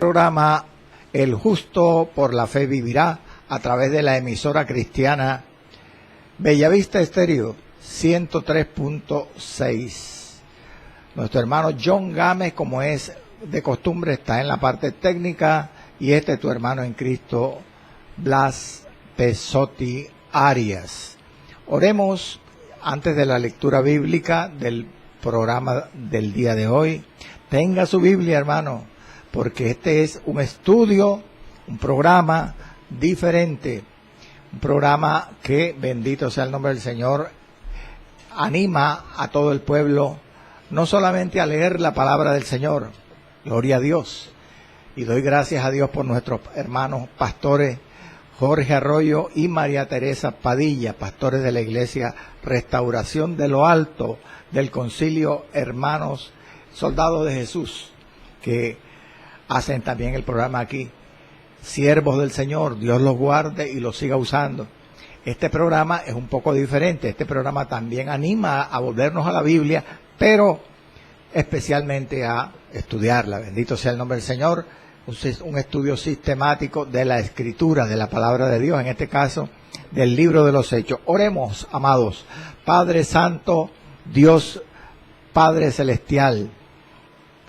Programa El Justo por la Fe Vivirá a través de la emisora cristiana Bellavista Estéreo 103.6. Nuestro hermano John Gámez, como es de costumbre, está en la parte técnica, y este es tu hermano en Cristo, Blas Pesotti Arias. Oremos antes de la lectura bíblica del programa del día de hoy. Tenga su Biblia, hermano, porque este es un estudio, un programa diferente, un programa que, bendito sea el nombre del Señor, anima a todo el pueblo no solamente a leer la palabra del Señor, gloria a Dios, y doy gracias a Dios por nuestros hermanos pastores Jorge Arroyo y María Teresa Padilla, pastores de la Iglesia Restauración de lo Alto del Concilio Hermanos Soldados de Jesús, que hacen también el programa aquí. Siervos del Señor, Dios los guarde y los siga usando. Este programa es un poco diferente. Este programa también anima a volvernos a la Biblia, pero especialmente a estudiarla. Bendito sea el nombre del Señor. Un estudio sistemático de la Escritura, de la Palabra de Dios, en este caso del Libro de los Hechos. Oremos, amados. Padre Santo, Dios Padre Celestial,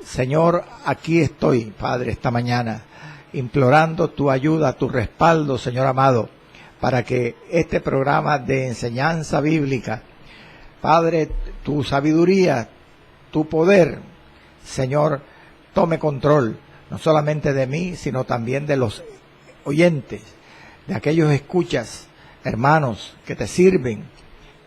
Señor, aquí estoy, Padre, esta mañana, implorando tu ayuda, tu respaldo, Señor amado, para que este programa de enseñanza bíblica, Padre, tu sabiduría, tu poder, Señor, tome control, no solamente de mí, sino también de los oyentes, de aquellos escuchas, hermanos, que te sirven,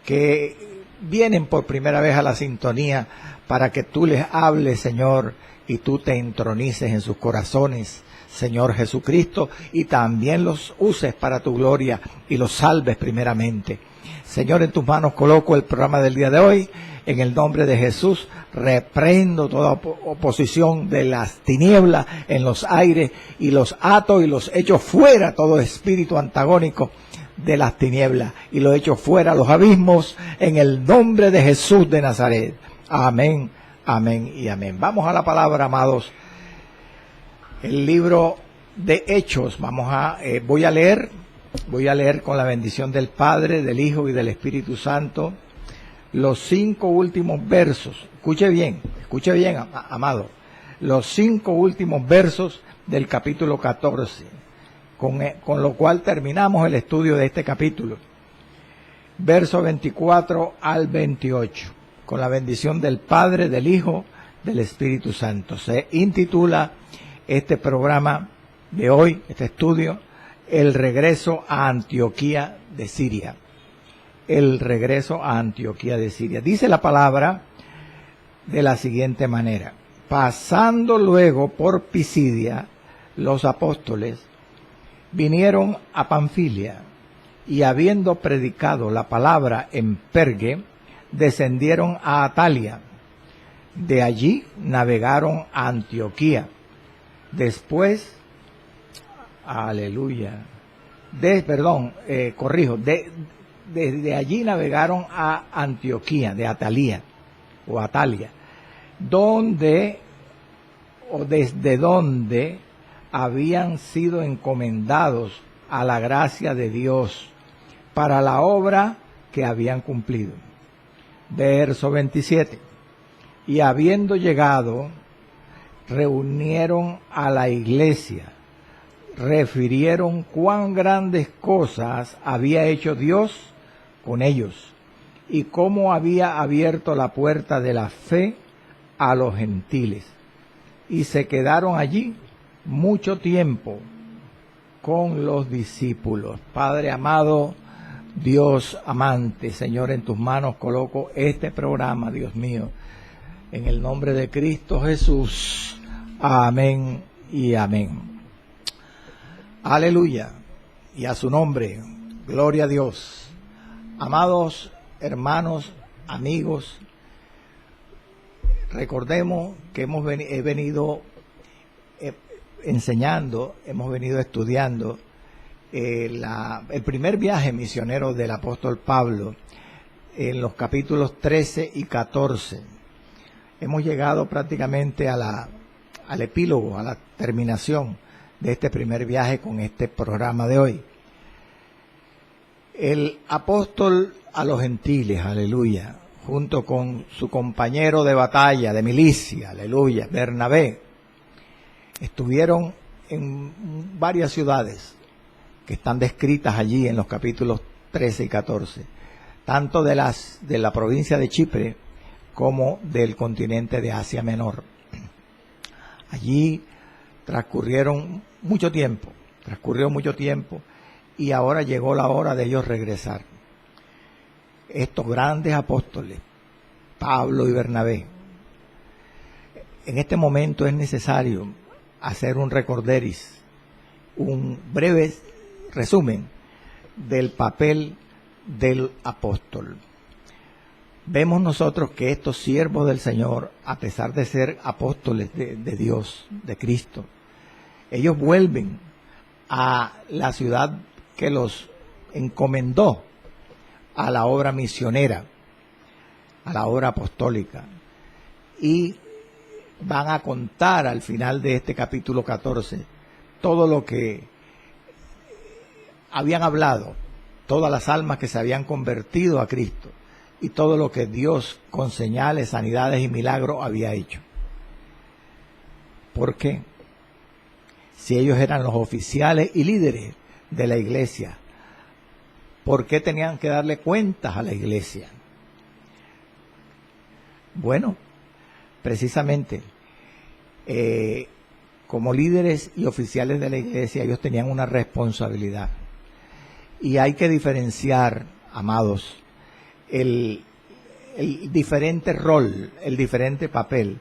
que vienen por primera vez a la sintonía, para que tú les hables, Señor, y tú te entronices en sus corazones, Señor Jesucristo, y también los uses para tu gloria y los salves primeramente. Señor, en tus manos coloco el programa del día de hoy. En el nombre de Jesús, reprendo toda oposición de las tinieblas en los aires, y los ato y los echo fuera, todo espíritu antagónico de las tinieblas, y los echo fuera a los abismos, en el nombre de Jesús de Nazaret. Amén, amén y amén. Vamos a la palabra, amados. El libro de Hechos, voy a leer con la bendición del Padre, del Hijo y del Espíritu Santo, los 5 últimos versos. Escuche bien, amado. Los 5 últimos versos del capítulo 14, con lo cual terminamos el estudio de este capítulo. Verso 24 al 28. Con la bendición del Padre, del Hijo, del Espíritu Santo. Se intitula este programa de hoy, este estudio, El regreso a Antioquía de Siria. El regreso a Antioquía de Siria. Dice la palabra de la siguiente manera: pasando luego por Pisidia, los apóstoles vinieron a Panfilia, y habiendo predicado la palabra en Perge, descendieron a Atalia. De allí navegaron a Antioquía. Después, desde allí navegaron a Antioquía, de Atalia, desde donde habían sido encomendados a la gracia de Dios para la obra que habían cumplido. Verso 27. Y habiendo llegado, reunieron a la iglesia, refirieron cuán grandes cosas había hecho Dios con ellos, y cómo había abierto la puerta de la fe a los gentiles. Y se quedaron allí mucho tiempo con los discípulos. Padre amado, Dios amante, Señor, en tus manos coloco este programa, Dios mío, en el nombre de Cristo Jesús. Amén y amén. Aleluya. Y a su nombre, gloria a Dios. Amados hermanos, amigos, recordemos que hemos venido enseñando, hemos venido estudiando el primer viaje misionero del apóstol Pablo en los capítulos 13 y 14. Hemos llegado prácticamente al epílogo, terminación de este primer viaje con este programa de hoy. El apóstol a los gentiles, aleluya, junto con su compañero de batalla, de milicia, aleluya, Bernabé, estuvieron en varias ciudades que están descritas allí en los capítulos 13 y 14, tanto de la provincia de Chipre como del continente de Asia Menor. Allí transcurrió mucho tiempo, y ahora llegó la hora de ellos regresar. Estos grandes apóstoles, Pablo y Bernabé, en este momento es necesario hacer un recorderis, un breve resumen del papel del apóstol. Vemos nosotros que estos siervos del Señor, a pesar de ser apóstoles de Dios, de Cristo, ellos vuelven a la ciudad que los encomendó a la obra misionera, a la obra apostólica, y van a contar al final de este capítulo 14 todo lo que habían hablado, todas las almas que se habían convertido a Cristo y todo lo que Dios con señales, sanidades y milagros había hecho. ¿Por qué? Si ellos eran los oficiales y líderes de la iglesia, ¿por qué tenían que darle cuentas a la iglesia? Bueno, precisamente, como líderes y oficiales de la iglesia, ellos tenían una responsabilidad. Y hay que diferenciar, amados, el diferente rol, el diferente papel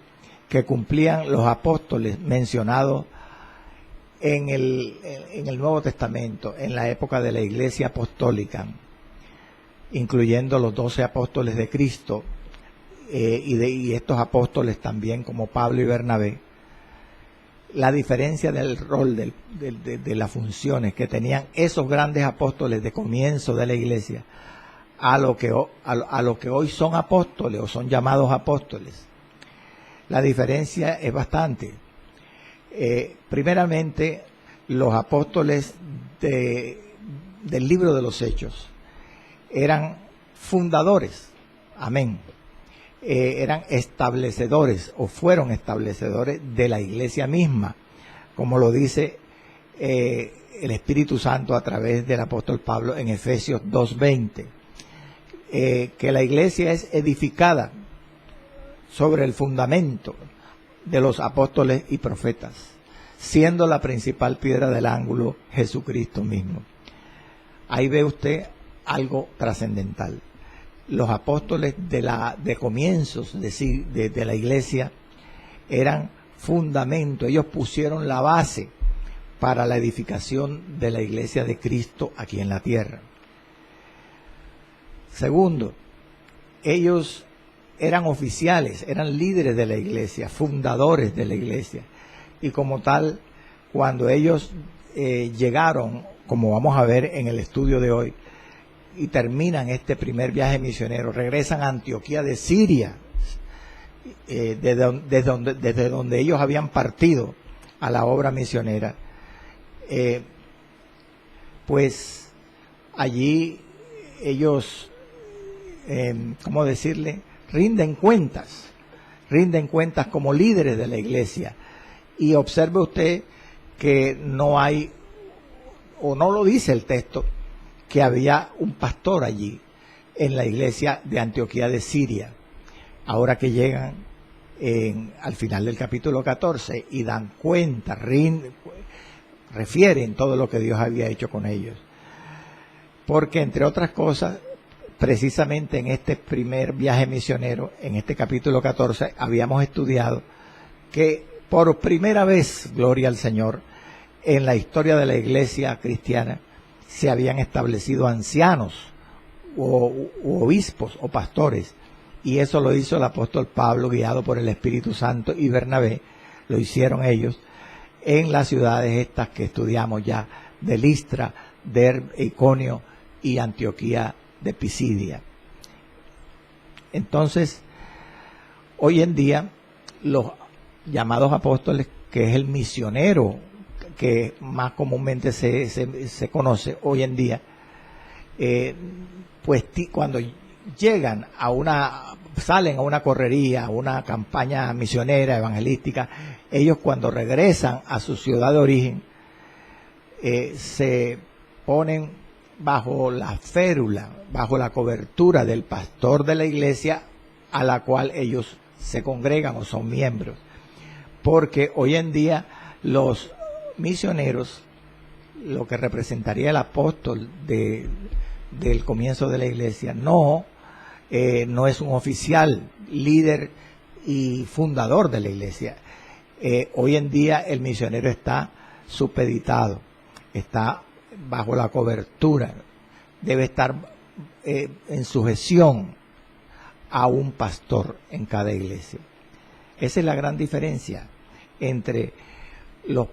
que cumplían los apóstoles mencionados en el Nuevo Testamento, en la época de la Iglesia Apostólica, incluyendo los 12 apóstoles de Cristo, y estos apóstoles también como Pablo y Bernabé. La diferencia del rol, de las funciones que tenían esos grandes apóstoles de comienzo de la Iglesia a lo que hoy son apóstoles o son llamados apóstoles. La diferencia es bastante. Primeramente, los apóstoles del libro de los Hechos eran fundadores, amén, eran establecedores o fueron establecedores de la iglesia misma, como lo dice el Espíritu Santo a través del apóstol Pablo en Efesios 2:20, que la iglesia es edificada sobre el fundamento de los apóstoles y profetas, siendo la principal piedra del ángulo Jesucristo mismo. Ahí ve usted algo trascendental. Los apóstoles de comienzos de la iglesia eran fundamento, ellos pusieron la base para la edificación de la iglesia de Cristo aquí en la tierra. Segundo, ellos eran oficiales, eran líderes de la iglesia, fundadores de la iglesia. Y como tal, cuando ellos llegaron, como vamos a ver en el estudio de hoy, y terminan este primer viaje misionero, regresan a Antioquía de Siria, desde donde ellos habían partido a la obra misionera. Pues allí ellos, ¿cómo decirle?, rinden cuentas como líderes de la iglesia. Y observe usted que no hay, o no lo dice el texto, que había un pastor allí en la iglesia de Antioquía de Siria. Ahora que llegan al final del capítulo 14 y dan cuenta, refieren todo lo que Dios había hecho con ellos. Porque entre otras cosas, precisamente en este primer viaje misionero, en este capítulo 14, habíamos estudiado que por primera vez, gloria al Señor, en la historia de la iglesia cristiana, se habían establecido ancianos u obispos o pastores, y eso lo hizo el apóstol Pablo, guiado por el Espíritu Santo, y Bernabé, lo hicieron ellos en las ciudades estas que estudiamos ya, de Listra, Derbe, Iconio y Antioquía de Pisidia. Entonces, hoy en día, los llamados apóstoles que es el misionero que más comúnmente se conoce hoy en día, pues cuando llegan salen a una correría, a una campaña misionera, evangelística, ellos cuando regresan a su ciudad de origen, se ponen bajo la férula, bajo la cobertura del pastor de la iglesia a la cual ellos se congregan o son miembros. Porque hoy en día los misioneros, lo que representaría el apóstol del comienzo de la iglesia, no es un oficial, líder y fundador de la iglesia. Hoy en día el misionero está supeditado, está bajo la cobertura, debe estar en sujeción a un pastor en cada iglesia. Esa es la gran diferencia entre los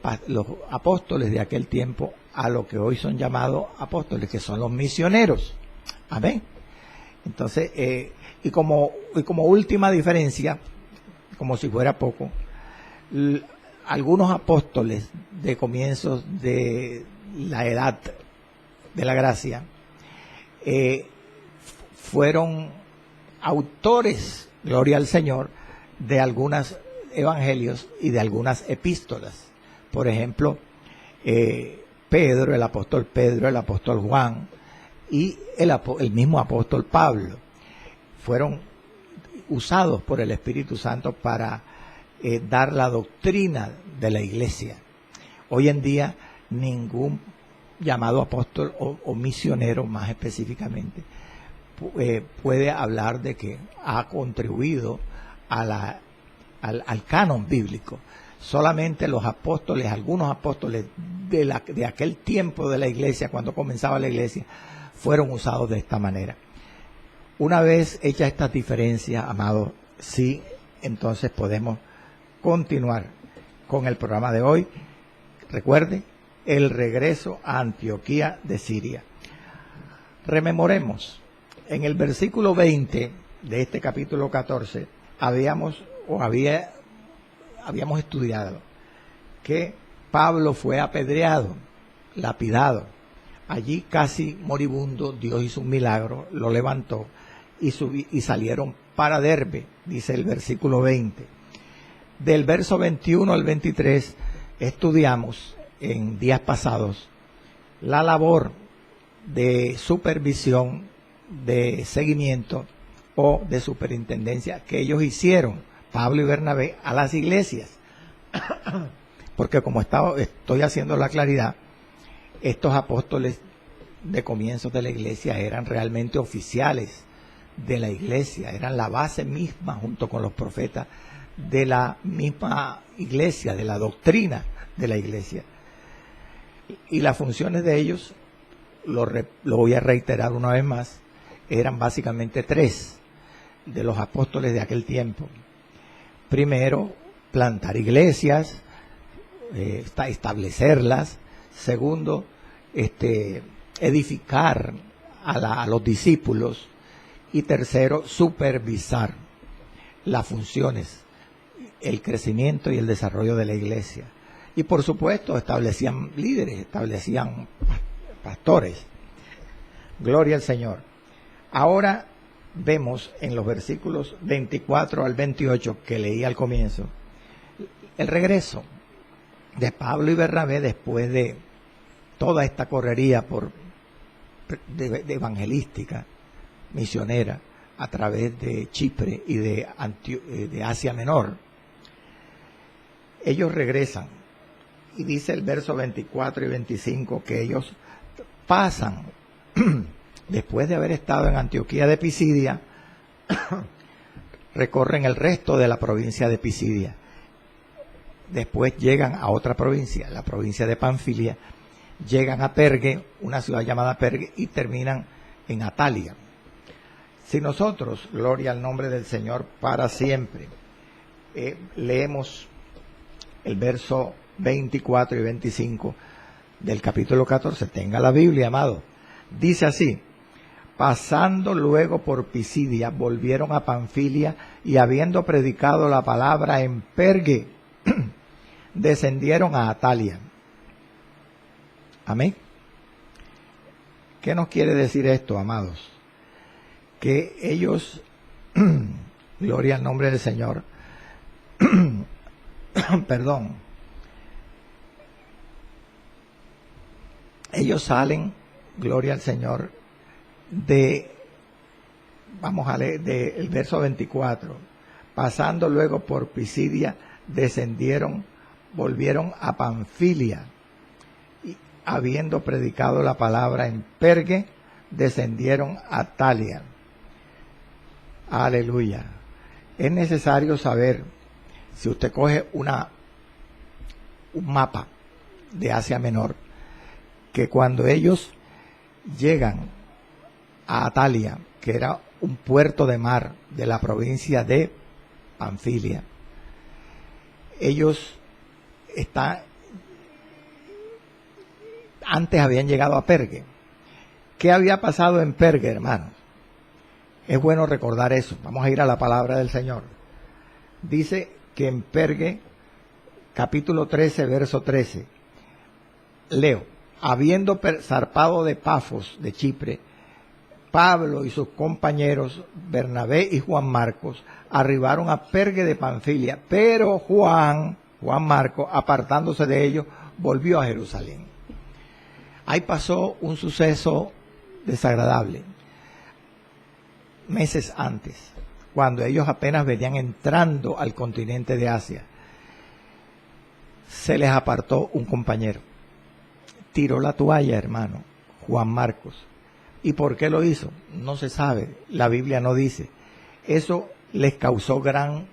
apóstoles de aquel tiempo a lo que hoy son llamados apóstoles, que son los misioneros. Amén. Entonces, y como última diferencia, como si fuera poco, algunos apóstoles de comienzos de la edad de la gracia fueron autores, gloria al Señor, de algunos evangelios y de algunas epístolas. Por ejemplo, Pedro, el apóstol Pedro, el apóstol Juan y el mismo apóstol Pablo fueron usados por el Espíritu Santo para dar la doctrina de la iglesia. Hoy en día ningún llamado apóstol o misionero, más específicamente, puede hablar de que ha contribuido al canon bíblico. Solamente los apóstoles, algunos apóstoles de aquel tiempo de la iglesia, cuando comenzaba la iglesia, fueron usados de esta manera. Una vez hecha estas diferencias, amados, sí, entonces podemos continuar con el programa de hoy. Recuerde, el regreso a Antioquía de Siria. Rememoremos, en el versículo 20 de este capítulo 14, habíamos estudiado que Pablo fue apedreado, lapidado. Allí casi moribundo, Dios hizo un milagro, lo levantó y salieron para Derbe, dice el versículo 20. Del verso 21 al 23 estudiamos en días pasados la labor de supervisión, de seguimiento o de superintendencia que ellos hicieron, Pablo y Bernabé, a las iglesias. Porque como estoy haciendo la claridad, estos apóstoles de comienzos de la iglesia eran realmente oficiales de la iglesia, eran la base misma junto con los profetas de la misma iglesia, de la doctrina de la iglesia. Y las funciones de ellos, lo voy a reiterar una vez más, eran básicamente tres de los apóstoles de aquel tiempo. Primero, plantar iglesias, establecerlas. Segundo, edificar a los discípulos. Y tercero, supervisar las funciones, el crecimiento y el desarrollo de la iglesia. Y por supuesto, establecían líderes, establecían pastores. Gloria al Señor. Ahora vemos en los versículos 24 al 28 que leí al comienzo, el regreso de Pablo y Bernabé después de toda esta correría de evangelística, misionera, a través de Chipre y de Asia Menor. Ellos regresan y dice el verso 24 y 25 que ellos pasan, después de haber estado en Antioquía de Pisidia, recorren el resto de la provincia de Pisidia. Después llegan a otra provincia, la provincia de Panfilia, llegan a Pergue, una ciudad llamada Pergue, y terminan en Atalia. Si nosotros, gloria al nombre del Señor para siempre, leemos el verso 24 y 25 del capítulo 14, tenga la Biblia, amado, dice así: pasando luego por Pisidia, volvieron a Panfilia, y habiendo predicado la palabra en Pergue, descendieron a Atalia. Amén. ¿Qué nos quiere decir esto, amados? Que ellos, gloria al nombre del Señor, perdón, ellos salen, gloria al Señor, vamos a leer del verso 24, pasando luego por Pisidia, descendieron, volvieron a Panfilia, y habiendo predicado la palabra en Pergue, descendieron a Talia. Aleluya. Es necesario saber, si usted coge un mapa de Asia Menor, que cuando ellos llegan a Atalia, que era un puerto de mar de la provincia de Panfilia, ellos antes habían llegado a Pergue. ¿Qué había pasado en Pergue, hermanos? Es bueno recordar eso. Vamos a ir a la palabra del Señor. Dice que en Pergue, capítulo 13, verso 13, leo: habiendo zarpado de Pafos, de Chipre, Pablo y sus compañeros, Bernabé y Juan Marcos, arribaron a Pergue de Panfilia, pero Juan Marcos, apartándose de ellos, volvió a Jerusalén. Ahí pasó un suceso desagradable. Meses antes, cuando ellos apenas venían entrando al continente de Asia, se les apartó un compañero. Tiró la toalla, hermano, Juan Marcos. ¿Y por qué lo hizo? No se sabe, la Biblia no dice. Eso les causó gran,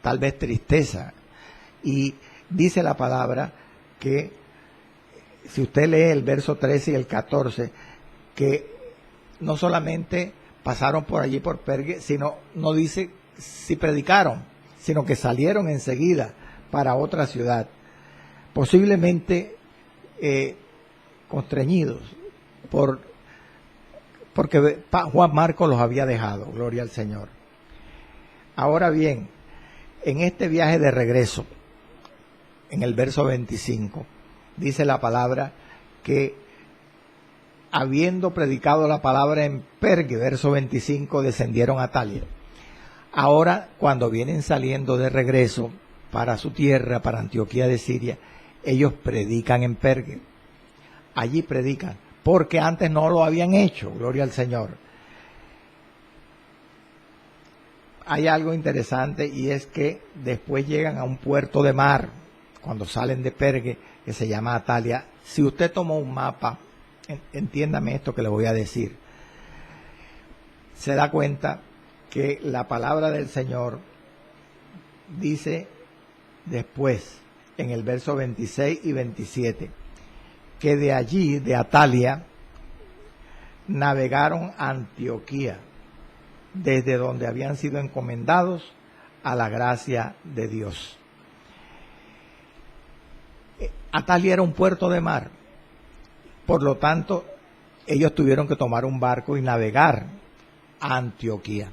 tal vez, tristeza. Y dice la palabra que, si usted lee el verso 13 y el 14, que no solamente pasaron por allí por Pergue, sino, no dice si predicaron, sino que salieron enseguida para otra ciudad, posiblemente constreñidos porque Juan Marcos los había dejado, gloria al Señor. Ahora bien, en este viaje de regreso, en el verso 25, dice la palabra que, habiendo predicado la palabra en Pergue, verso 25, descendieron a Atalia. Ahora, cuando vienen saliendo de regreso para su tierra, para Antioquía de Siria, ellos predican en Pergue. Allí predican, porque antes no lo habían hecho, gloria al Señor. Hay algo interesante, y es que después llegan a un puerto de mar, cuando salen de Pergue, que se llama Atalia. Si usted tomó un mapa, entiéndame esto que le voy a decir, se da cuenta que la palabra del Señor dice después, en el verso 26 y 27, que de allí, de Atalia, navegaron a Antioquía, desde donde habían sido encomendados a la gracia de Dios. Atalia era un puerto de mar, por lo tanto, ellos tuvieron que tomar un barco y navegar a Antioquía.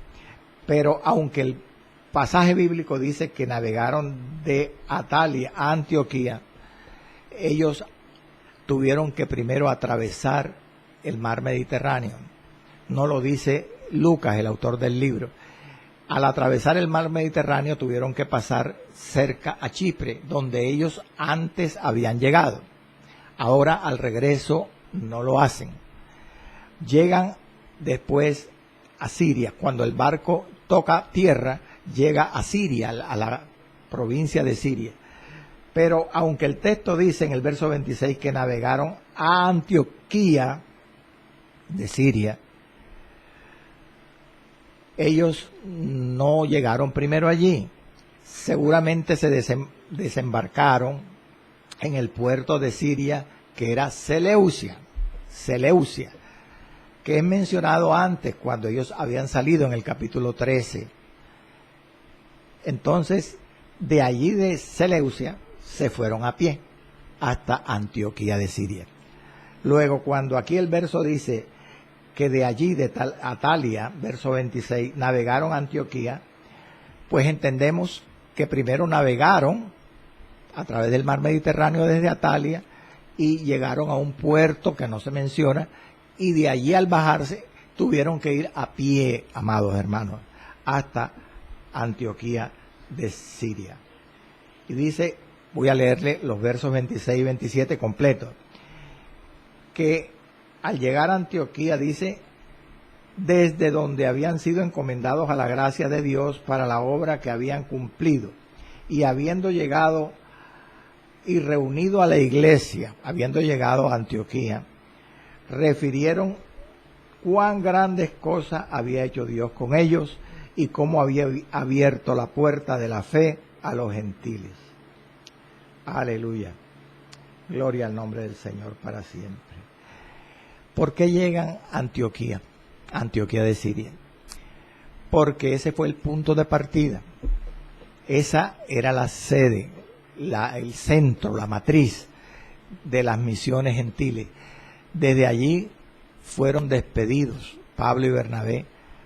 Pero aunque el pasaje bíblico dice que navegaron de Atalia a Antioquía, ellos tuvieron que primero atravesar el mar Mediterráneo. No lo dice Lucas, el autor del libro. Al atravesar el mar Mediterráneo tuvieron que pasar cerca a Chipre, donde ellos antes habían llegado. Ahora, al regreso, no lo hacen. Llegan después a Siria. Cuando el barco toca tierra, llega a Siria, a la provincia de Siria. Pero aunque el texto dice en el verso 26 que navegaron a Antioquía de Siria, ellos no llegaron primero allí. Seguramente se desembarcaron en el puerto de Siria, que era Seleucia, que es mencionado antes, cuando ellos habían salido en el capítulo 13. Entonces, de allí de Seleucia, se fueron a pie hasta Antioquía de Siria. Luego, cuando aquí el verso dice que de allí, de Atalia, verso 26, navegaron a Antioquía, pues entendemos que primero navegaron a través del mar Mediterráneo desde Atalia y llegaron a un puerto que no se menciona, y de allí al bajarse tuvieron que ir a pie, amados hermanos, hasta Antioquía de Siria. Y dice, voy a leerle los versos 26 y 27 completos, que al llegar a Antioquía dice, desde donde habían sido encomendados a la gracia de Dios para la obra que habían cumplido, y habiendo llegado y reunido a la iglesia, habiendo llegado a Antioquía, refirieron cuán grandes cosas había hecho Dios con ellos y cómo había abierto la puerta de la fe a los gentiles. Aleluya. Gloria al nombre del Señor para siempre. ¿Por qué llegan a Antioquía? Antioquía de Siria. Porque ese fue el punto de partida. Esa era la sede, el centro, la matriz de las misiones gentiles. Desde allí fueron despedidos Pablo y Bernabé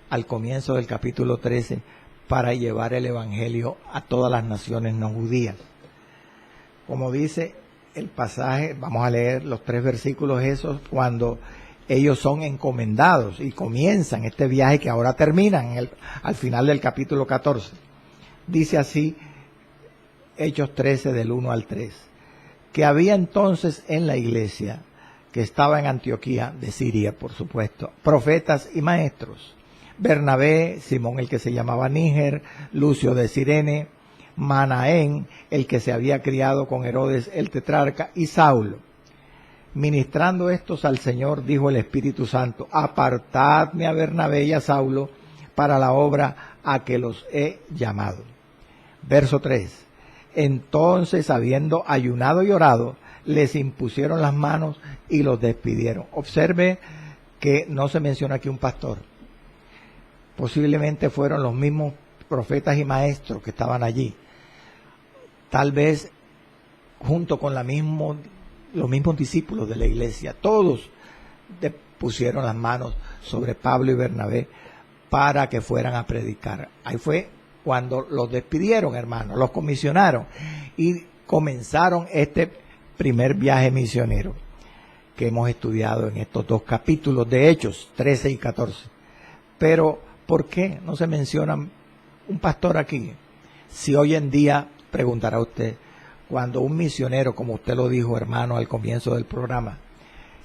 al comienzo del capítulo 13 para llevar el evangelio a todas las naciones no judías. Como dice el pasaje, vamos a leer los 3 versículos esos, cuando ellos son encomendados y comienzan este viaje que ahora terminan al final del capítulo 14. Dice así, Hechos 13 del 1 al 3, que había entonces en la iglesia, que estaba en Antioquía de Siria, por supuesto, profetas y maestros: Bernabé, Simón el que se llamaba Níger, Lucio de Cirene, Manaén, el que se había criado con Herodes el tetrarca, y Saulo. Ministrando estos al Señor, dijo el Espíritu Santo, apartadme a Bernabé y a Saulo para la obra a que los he llamado. Verso 3. Entonces, habiendo ayunado y orado, les impusieron las manos y los despidieron. Observe que no se menciona aquí un pastor. Posiblemente fueron los mismos profetas y maestros que estaban allí. Tal vez junto con los mismos discípulos de la iglesia. Todos pusieron las manos sobre Pablo y Bernabé para que fueran a predicar. Ahí fue cuando los despidieron, hermanos, los comisionaron y comenzaron este primer viaje misionero que hemos estudiado en estos 2 capítulos de Hechos 13 y 14. Pero, ¿por qué no se menciona un pastor aquí? Si hoy en día, preguntará usted, cuando un misionero, como usted lo dijo, hermano, al comienzo del programa,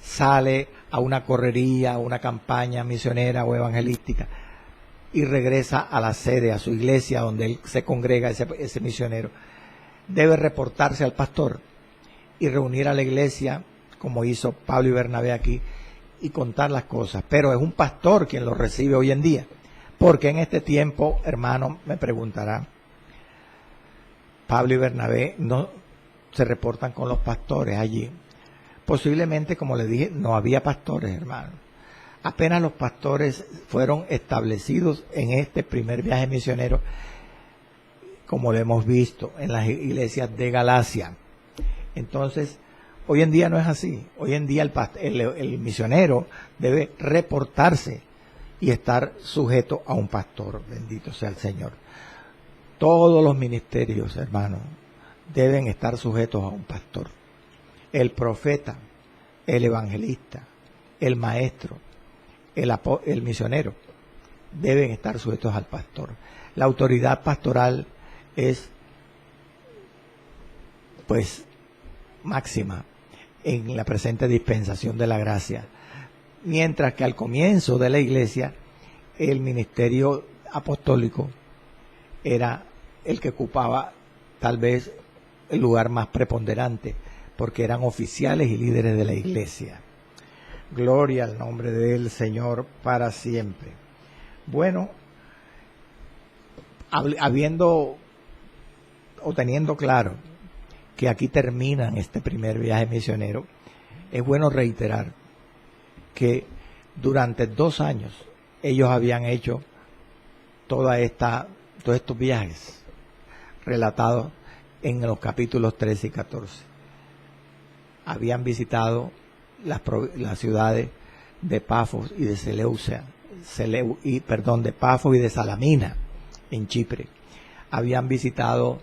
sale a una correría, a una campaña misionera o evangelística y regresa a la sede, a su iglesia donde él se congrega, ese misionero, debe reportarse al pastor y reunir a la iglesia, como hizo Pablo y Bernabé aquí, y contar las cosas. Pero es un pastor quien lo recibe hoy en día, porque en este tiempo, hermano, me preguntará, Pablo y Bernabé no se reportan con los pastores allí. Posiblemente, como le dije, no había pastores, hermano. Apenas los pastores fueron establecidos en este primer viaje misionero, como lo hemos visto en las iglesias de Galacia. Entonces, hoy en día no es así. Hoy en día el misionero debe reportarse y estar sujeto a un pastor. Bendito sea el Señor. Todos los ministerios, hermanos, deben estar sujetos a un pastor. El profeta, el evangelista, el maestro, el misionero, deben estar sujetos al pastor. La autoridad pastoral es, pues, máxima en la presente dispensación de la gracia. Mientras que al comienzo de la iglesia, el ministerio apostólico era el que ocupaba tal vez el lugar más preponderante, porque eran oficiales y líderes de la iglesia. Gloria al nombre del Señor para siempre. Bueno, habiendo o teniendo claro que aquí terminan este primer viaje misionero, es bueno reiterar que durante 2 años ellos habían hecho todos estos viajes relatados en los capítulos 13 y 14. Habían visitado las ciudades de Pafos y de de Pafos y de Salamina en Chipre. Habían visitado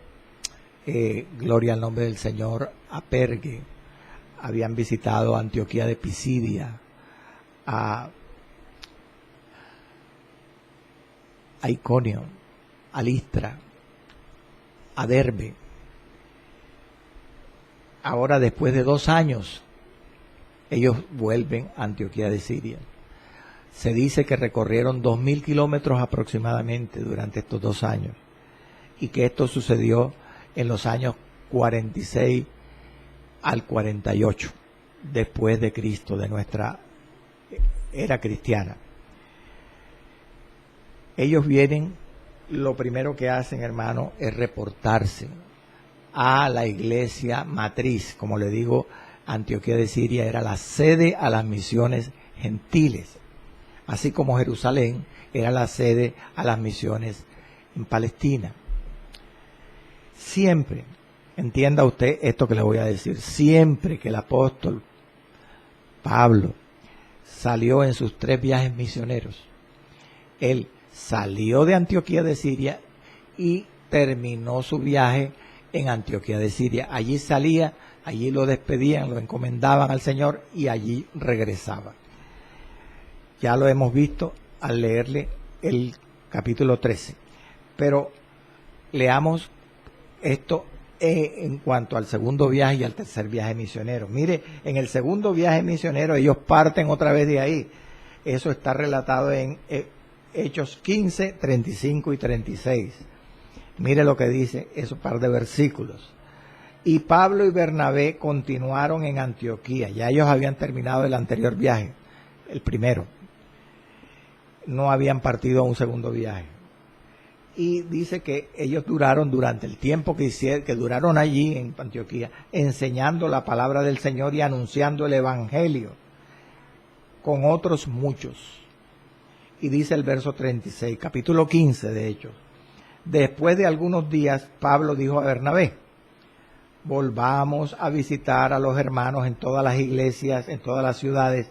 gloria al nombre del Señor, a Pergue, habían visitado a Antioquía de Pisidia, a Iconio, a Listra, a Derbe. Ahora, después de 2 años, ellos vuelven a Antioquía de Siria. Se dice que recorrieron 2.000 kilómetros aproximadamente durante estos 2 años, y que esto sucedió en los años 46 al 48 después de Cristo, de nuestra era cristiana. Ellos vienen, lo primero que hacen, hermano, es reportarse a la iglesia matriz. Como le digo, Antioquía de Siria era la sede a las misiones gentiles, así como Jerusalén era la sede a las misiones en Palestina. Siempre, entienda usted esto que le voy a decir, siempre que el apóstol Pablo salió en sus 3 viajes misioneros, él salió de Antioquía de Siria y terminó su viaje en Antioquía de Siria. Allí salía, allí lo despedían, lo encomendaban al Señor y allí regresaba. Ya lo hemos visto al leerle el capítulo 13. Pero leamos esto en cuanto al segundo viaje y al tercer viaje misionero. Mire, en el segundo viaje misionero ellos parten otra vez de ahí. Eso está relatado en Hechos 15, 35 y 36. Mire lo que dice esos par de versículos. Y Pablo y Bernabé continuaron en Antioquía. Ya ellos habían terminado el anterior viaje, el primero. No habían partido a un segundo viaje. Y dice que ellos duraron durante el tiempo que duraron allí en Antioquía, enseñando la palabra del Señor y anunciando el Evangelio con otros muchos. Y dice el verso 36, capítulo 15 de Hechos. Después de algunos días, Pablo dijo a Bernabé: volvamos a visitar a los hermanos en todas las iglesias, en todas las ciudades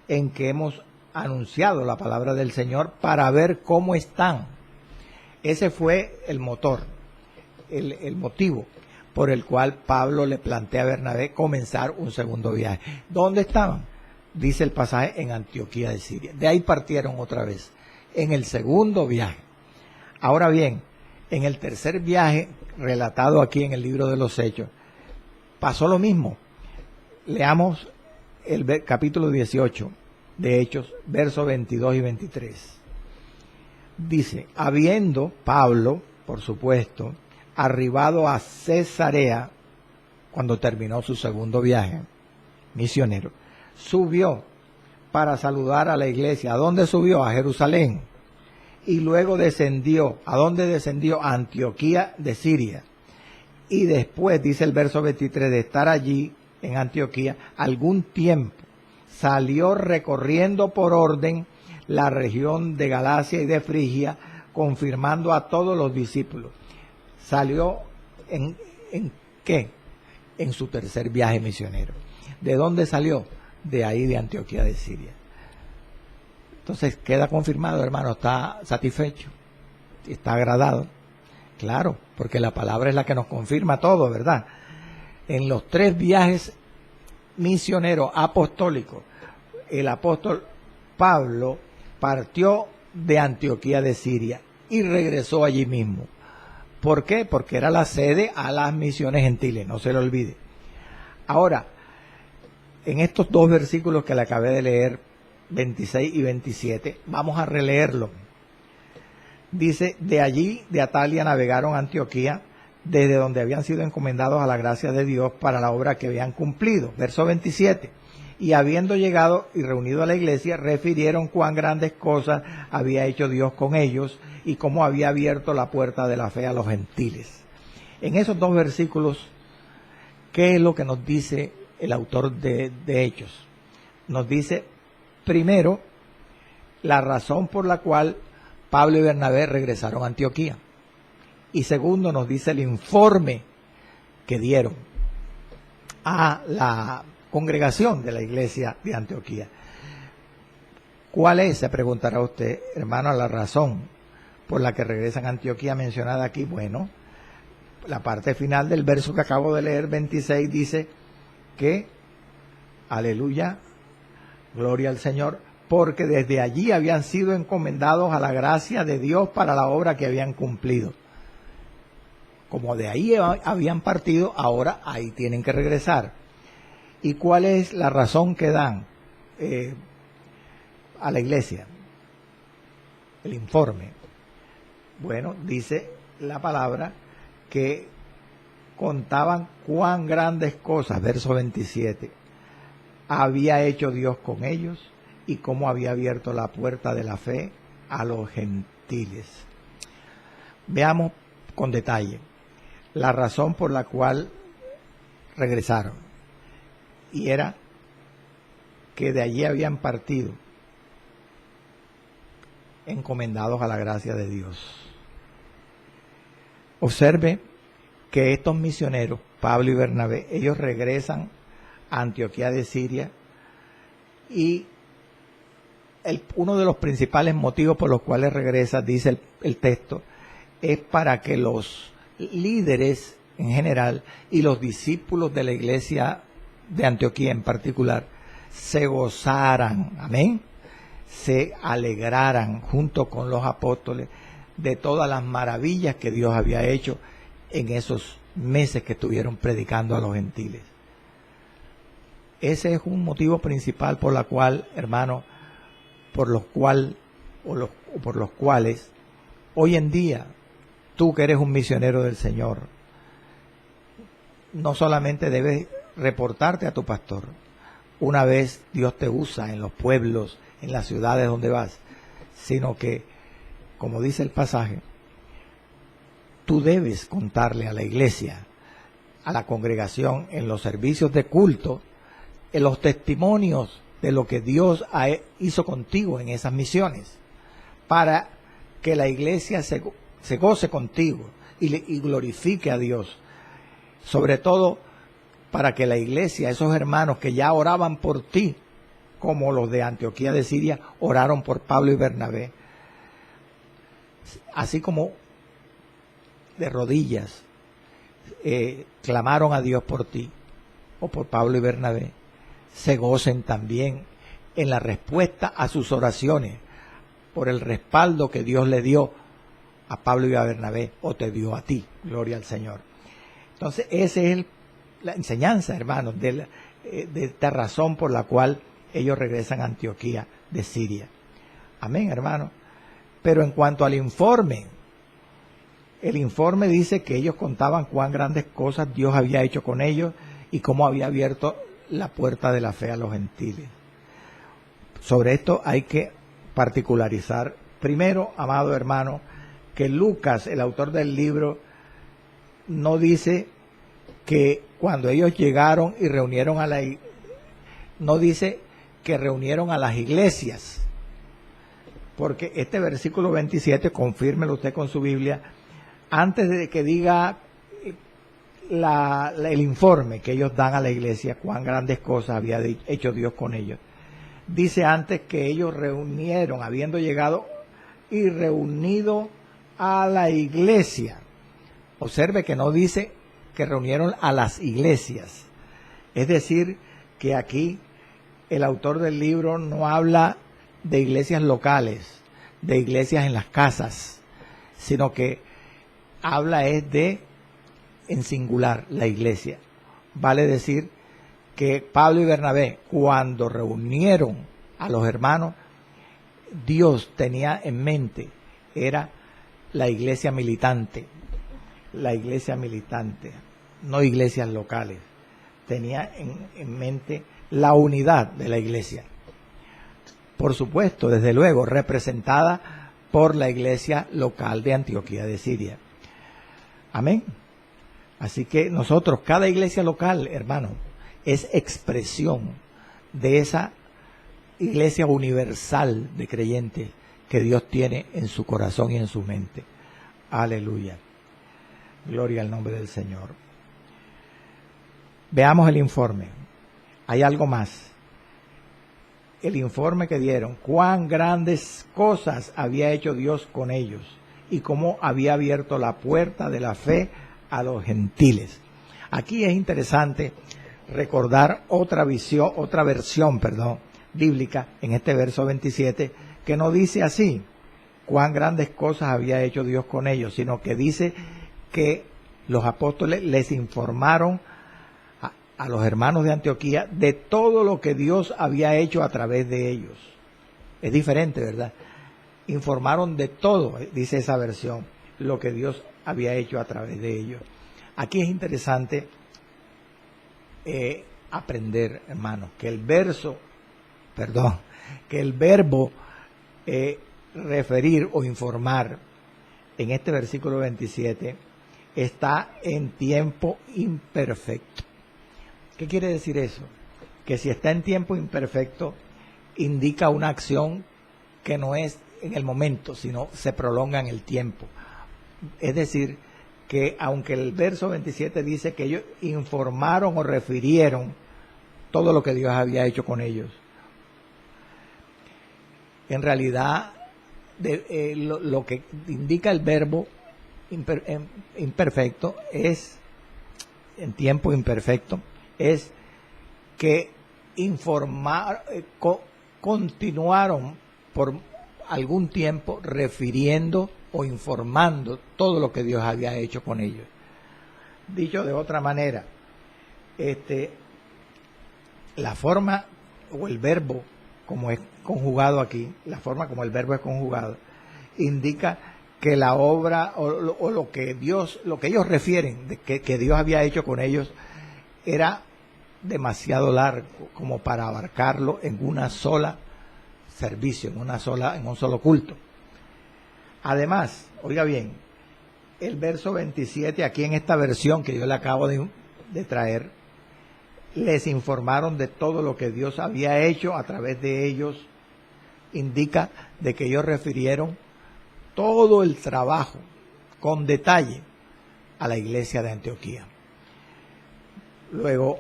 en que hemos anunciado la palabra del Señor, para ver cómo están. Ese fue el motor, el motivo por el cual Pablo le plantea a Bernabé comenzar un segundo viaje. ¿Dónde estaban? Dice el pasaje, en Antioquía de Siria. De ahí partieron otra vez, en el segundo viaje. Ahora bien, en el tercer viaje, relatado aquí en el libro de los Hechos, pasó lo mismo. Leamos el capítulo 18 de Hechos, versos 22 y 23. Dice: habiendo Pablo, por supuesto, arribado a Cesarea, cuando terminó su segundo viaje misionero, subió para saludar a la iglesia. ¿A dónde subió? A Jerusalén. Y luego descendió. ¿A dónde descendió? A Antioquía de Siria. Y después, dice el verso 23, de estar allí en Antioquía algún tiempo, salió recorriendo por orden la región de Galacia y de Frigia, confirmando a todos los discípulos. Salió ¿en qué? En su tercer viaje misionero. ¿De dónde salió? De ahí, de Antioquía de Siria. Entonces queda confirmado, hermano, está satisfecho, está agradado. Claro, porque la palabra es la que nos confirma todo, ¿verdad? En los 3 viajes misioneros apostólicos, el apóstol Pablo partió de Antioquía de Siria y regresó allí mismo. ¿Por qué? Porque era la sede a las misiones gentiles, no se lo olvide. Ahora, en estos 2 versículos que le acabé de leer, 26 y 27, vamos a releerlo. Dice: de allí, de Atalia, navegaron a Antioquía, desde donde habían sido encomendados a la gracia de Dios para la obra que habían cumplido. Verso 27. Y habiendo llegado y reunido a la iglesia, refirieron cuán grandes cosas había hecho Dios con ellos y cómo había abierto la puerta de la fe a los gentiles. En esos 2 versículos, ¿qué es lo que nos dice el autor de Hechos? Nos dice, primero, la razón por la cual Pablo y Bernabé regresaron a Antioquía. Y segundo, nos dice el informe que dieron a la congregación de la iglesia de Antioquía. ¿Cuál es? Se preguntará usted, hermano, la razón por la que regresan a Antioquía mencionada aquí. Bueno, la parte final del verso que acabo de leer, 26, dice que, aleluya, gloria al Señor, porque desde allí habían sido encomendados a la gracia de Dios para la obra que habían cumplido. Como de ahí habían partido, ahora ahí tienen que regresar. ¿Y cuál es la razón que dan a la iglesia? El informe. Bueno, dice la palabra que contaban cuán grandes cosas, verso 27, había hecho Dios con ellos y cómo había abierto la puerta de la fe a los gentiles. Veamos con detalle la razón por la cual regresaron. Y era que de allí habían partido encomendados a la gracia de Dios. Observe que estos misioneros, Pablo y Bernabé, ellos regresan a Antioquía de Siria y uno de los principales motivos por los cuales regresa, dice el texto, es para que los líderes en general y los discípulos de la iglesia de Antioquía en particular se gozaran, amén, se alegraran junto con los apóstoles de todas las maravillas que Dios había hecho en esos meses que estuvieron predicando a los gentiles. Ese es un motivo principal por la cual, hermano, por los cuales hoy en día tú que eres un misionero del Señor no solamente debes reportarte a tu pastor. Una vez Dios te usa en los pueblos, en las ciudades donde vas, sino que, como dice el pasaje, tú debes contarle a la iglesia, a la congregación, en los servicios de culto, en los testimonios de lo que Dios hizo contigo en esas misiones, para que la iglesia se goce contigo y glorifique a Dios. Sobre todo para que la iglesia, esos hermanos que ya oraban por ti, como los de Antioquía de Siria oraron por Pablo y Bernabé, así como de rodillas clamaron a Dios por ti o por Pablo y Bernabé, se gocen también en la respuesta a sus oraciones por el respaldo que Dios le dio a Pablo y a Bernabé o te dio a ti, gloria al Señor. Entonces esa es la enseñanza, hermanos, de esta razón por la cual ellos regresan a Antioquía de Siria. Amén, hermano. Pero en cuanto al informe, el informe dice que ellos contaban cuán grandes cosas Dios había hecho con ellos y cómo había abierto la puerta de la fe a los gentiles. Sobre esto hay que particularizar. Primero, amado hermano, que Lucas, el autor del libro, no dice que cuando ellos llegaron y reunieron no dice que reunieron a las iglesias, porque este versículo 27, confírmelo usted con su Biblia, antes de que diga el informe que ellos dan a la iglesia, cuán grandes cosas había hecho Dios con ellos, dice antes que ellos reunieron, habiendo llegado y reunido a la iglesia. Observe que no dice que reunieron a las iglesias. Es decir, que aquí el autor del libro no habla de iglesias locales, de iglesias en las casas, sino que habla en singular, la iglesia. Vale decir que Pablo y Bernabé, cuando reunieron a los hermanos, Dios tenía en mente, era la iglesia militante, no iglesias locales. Tenía en mente la unidad de la iglesia. Por supuesto, desde luego, representada por la iglesia local de Antioquía de Siria. Amén. Así que nosotros, cada iglesia local, hermano, es expresión de esa iglesia universal de creyentes que Dios tiene en su corazón y en su mente. Aleluya. Gloria al nombre del Señor. Veamos el informe. Hay algo más. El informe que dieron, cuán grandes cosas había hecho Dios con ellos y cómo había abierto la puerta de la fe a los gentiles. Aquí es interesante recordar otra versión, bíblica en este verso 27, que no dice así, cuán grandes cosas había hecho Dios con ellos, sino que dice que los apóstoles les informaron a los hermanos de Antioquía de todo lo que Dios había hecho a través de ellos. Es diferente, ¿verdad? Informaron de todo, dice esa versión, lo que Dios había hecho a través de ellos. Aquí es interesante aprender, hermanos, que el verbo referir o informar en este versículo 27 está en tiempo imperfecto. ¿Qué quiere decir eso? Que si está en tiempo imperfecto, indica una acción que no es en el momento, sino se prolonga en el tiempo. Es decir, que aunque el verso 27 dice que ellos informaron o refirieron todo lo que Dios había hecho con ellos, en realidad lo que indica el verbo imperfecto es, en tiempo imperfecto, es que continuaron por algún tiempo refiriendo o informando todo lo que Dios había hecho con ellos. Dicho de otra manera, la forma o el verbo como es conjugado aquí, la forma como el verbo es conjugado, indica que la obra o lo que ellos refieren de que Dios había hecho con ellos era demasiado largo como para abarcarlo en una sola servicio, en un solo culto. Además, oiga bien, el verso 27 aquí en esta versión que yo le acabo de traer, les informaron de todo lo que Dios había hecho a través de ellos, indica de que ellos refirieron todo el trabajo con detalle a la iglesia de Antioquía. Luego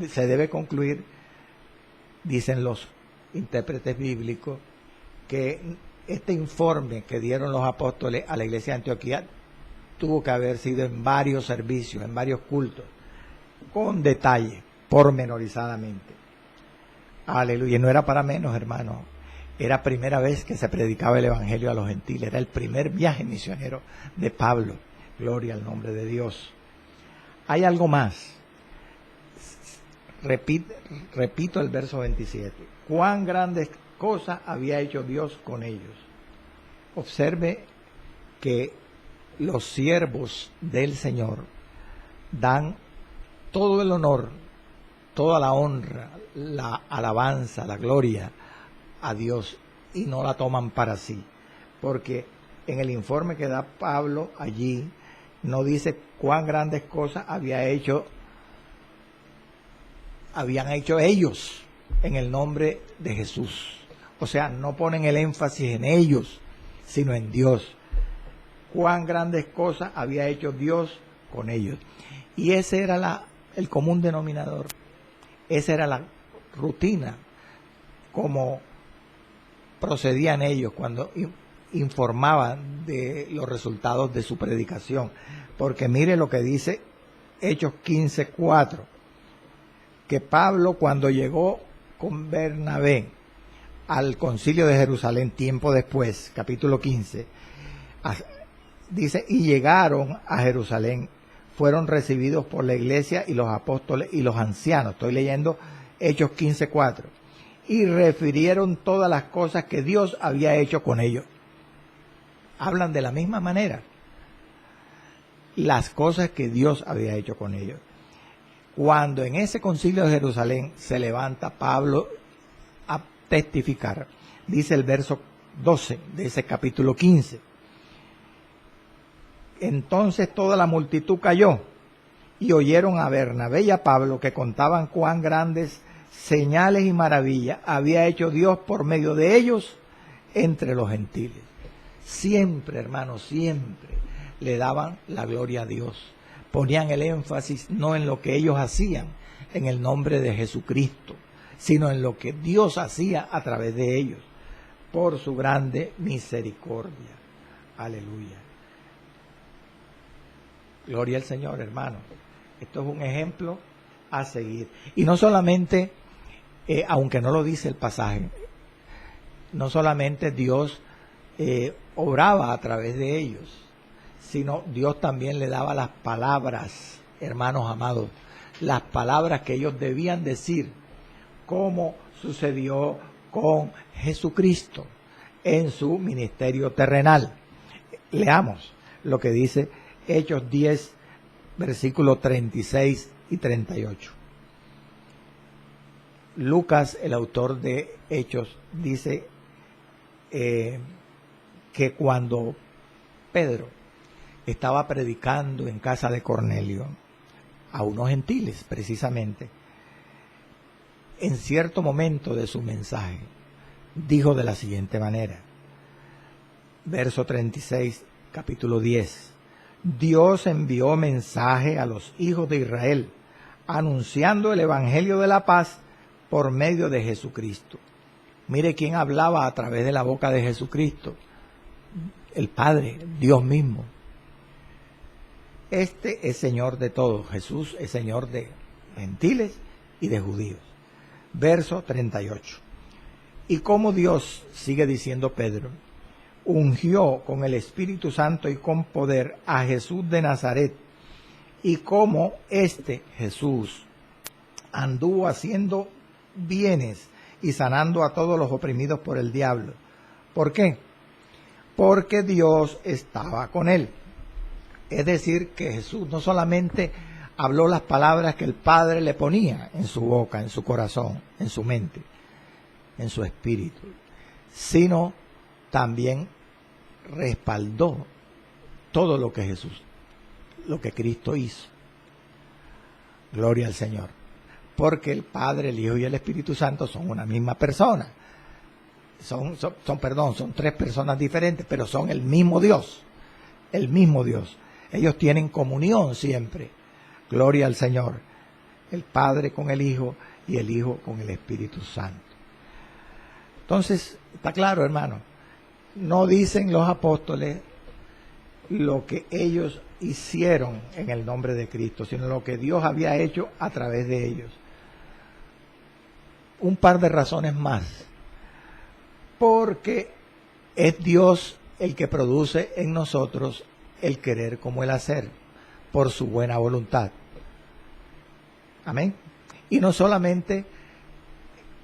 se debe concluir, dicen los intérpretes bíblicos, que este informe que dieron los apóstoles a la iglesia de Antioquía tuvo que haber sido en varios servicios, en varios cultos, con detalle, pormenorizadamente. Aleluya. Y no era para menos, hermano. Era primera vez que se predicaba el evangelio a los gentiles. Era el primer viaje misionero de Pablo. Gloria al nombre de Dios. Hay algo más. Repito el verso 27. Cuán grandes cosas había hecho Dios con ellos. Observe que los siervos del Señor dan todo el honor, toda la honra, la alabanza, la gloria a Dios y no la toman para sí. Porque en el informe que da Pablo allí no dice cuán grandes cosas habían hecho ellos en el nombre de Jesús. O sea, no ponen el énfasis en ellos, sino en Dios. Cuán grandes cosas había hecho Dios con ellos. Y ese era el común denominador. Esa era la rutina, como procedían ellos cuando informaban de los resultados de su predicación. Porque mire lo que dice Hechos 15:4, que Pablo, cuando llegó con Bernabé al concilio de Jerusalén tiempo después, capítulo 15, dice, y llegaron a Jerusalén, fueron recibidos por la iglesia y los apóstoles y los ancianos. Estoy leyendo Hechos 15:4. Y refirieron todas las cosas que Dios había hecho con ellos. Hablan de la misma manera. Las cosas que Dios había hecho con ellos. Cuando en ese concilio de Jerusalén se levanta Pablo a testificar, dice el verso 12 de ese capítulo 15. Entonces toda la multitud cayó y oyeron a Bernabé y a Pablo que contaban cuán grandes señales y maravillas había hecho Dios por medio de ellos entre los gentiles. Siempre, hermanos, siempre le daban la gloria a Dios. Ponían el énfasis no en lo que ellos hacían en el nombre de Jesucristo, sino en lo que Dios hacía a través de ellos, por su grande misericordia. Aleluya. Gloria al Señor, hermano. Esto es un ejemplo a seguir. Y no solamente, aunque no lo dice el pasaje, no solamente Dios obraba a través de ellos, sino Dios también le daba las palabras, hermanos amados, las palabras que ellos debían decir, como sucedió con Jesucristo en su ministerio terrenal. Leamos lo que dice Hechos 10, versículos 36 y 38. Lucas, el autor de Hechos, dice que cuando Pedro estaba predicando en casa de Cornelio a unos gentiles, precisamente, en cierto momento de su mensaje, dijo de la siguiente manera, verso 36, capítulo 10, Dios envió mensaje a los hijos de Israel, anunciando el evangelio de la paz por medio de Jesucristo. Mire quién hablaba a través de la boca de Jesucristo, el Padre, Dios mismo. Este es Señor de todos, Jesús es Señor de gentiles y de judíos. Verso 38. Y como Dios, sigue diciendo Pedro, ungió con el Espíritu Santo y con poder a Jesús de Nazaret, y como Jesús anduvo haciendo bienes y sanando a todos los oprimidos por el diablo. ¿Por qué? Porque Dios estaba con él. Es decir, que Jesús no solamente habló las palabras que el Padre le ponía en su boca, en su corazón, en su mente, en su espíritu, sino también respaldó todo lo que Jesús, lo que Cristo hizo. Gloria al Señor. Porque el Padre, el Hijo y el Espíritu Santo son una misma persona. Son tres personas diferentes, pero son el mismo Dios. El mismo Dios. Ellos tienen comunión siempre. Gloria al Señor. El Padre con el Hijo y el Hijo con el Espíritu Santo. Entonces, está claro, hermano. No dicen los apóstoles lo que ellos hicieron en el nombre de Cristo, sino lo que Dios había hecho a través de ellos. Un par de razones más. Porque es Dios el que produce en nosotros el querer como el hacer, por su buena voluntad. Amén. Y no solamente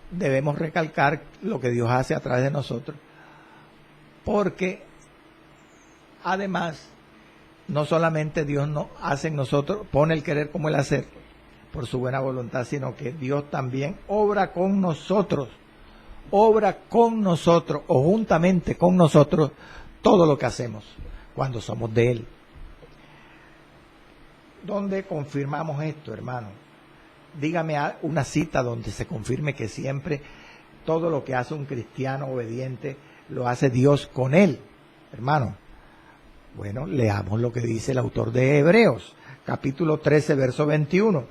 debemos recalcar lo que Dios hace a través de nosotros, porque además no solamente Dios nos hace en nosotros, pone el querer como el hacer por su buena voluntad, sino que Dios también obra con nosotros o juntamente con nosotros todo lo que hacemos cuando somos de Él. ¿Dónde confirmamos esto, hermano? Dígame una cita donde se confirme que siempre todo lo que hace un cristiano obediente lo hace Dios con él, hermano. Bueno, leamos lo que dice el autor de Hebreos, capítulo 13, verso 21.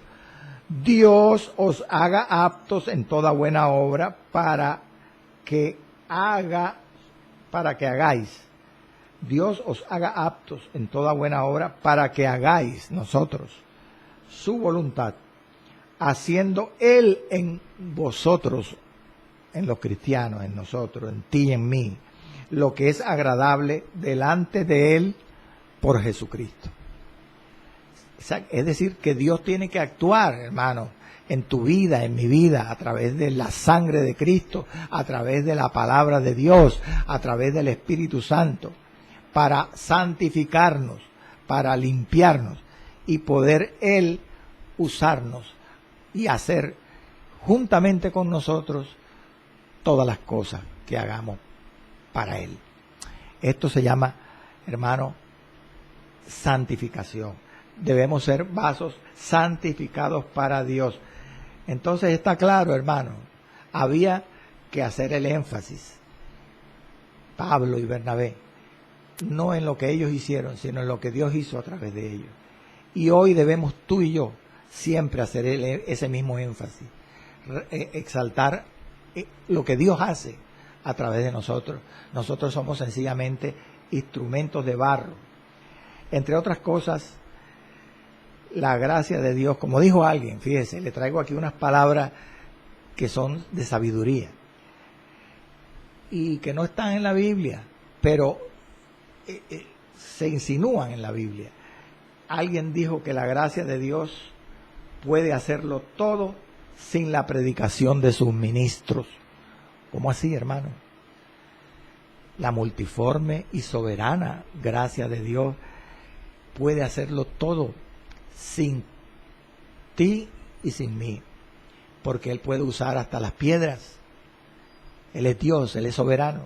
Dios os haga aptos en toda buena obra para que hagáis. Dios os haga aptos en toda buena obra para que hagáis nosotros su voluntad, haciendo Él en vosotros, en los cristianos, en nosotros, en ti y en mí, lo que es agradable delante de Él por Jesucristo. Es decir, que Dios tiene que actuar, hermano, en tu vida, en mi vida, a través de la sangre de Cristo, a través de la palabra de Dios, a través del Espíritu Santo, para santificarnos, para limpiarnos y poder Él usarnos y hacer juntamente con nosotros todas las cosas que hagamos para Él. Esto se llama, hermano, santificación. Debemos ser vasos santificados para Dios. Entonces está claro, hermano, había que hacer el énfasis, Pablo y Bernabé, no en lo que ellos hicieron, sino en lo que Dios hizo a través de ellos. Y hoy debemos tú y yo siempre hacer ese mismo énfasis, exaltar lo que Dios hace a través de nosotros. Nosotros somos sencillamente instrumentos de barro. Entre otras cosas, la gracia de Dios, como dijo alguien, fíjese, le traigo aquí unas palabras que son de sabiduría y que no están en la Biblia, pero se insinúan en la Biblia. Alguien dijo que la gracia de Dios puede hacerlo todo sin la predicación de sus ministros. ¿Cómo así, hermano? La multiforme y soberana gracia de Dios puede hacerlo todo sin ti y sin mí, porque Él puede usar hasta las piedras. Él es Dios, Él es soberano.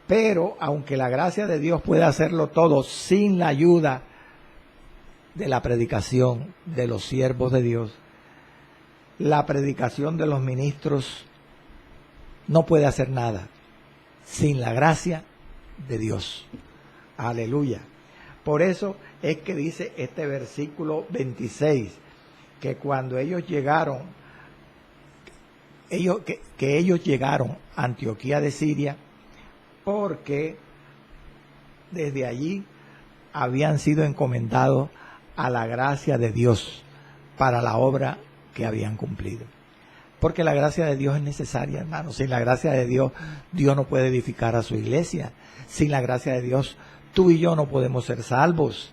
Pero aunque la gracia de Dios puede hacerlo todo sin la ayuda de la predicación de los siervos de Dios, la predicación de los ministros no puede hacer nada sin la gracia de Dios. Aleluya. Por eso es que dice este versículo 26, que cuando ellos llegaron, que ellos llegaron a Antioquía de Siria, porque desde allí habían sido encomendados a la gracia de Dios para la obra que habían cumplido. Porque la gracia de Dios es necesaria, hermano. Sin la gracia de Dios, Dios no puede edificar a su iglesia. Sin la gracia de Dios, tú y yo no podemos ser salvos,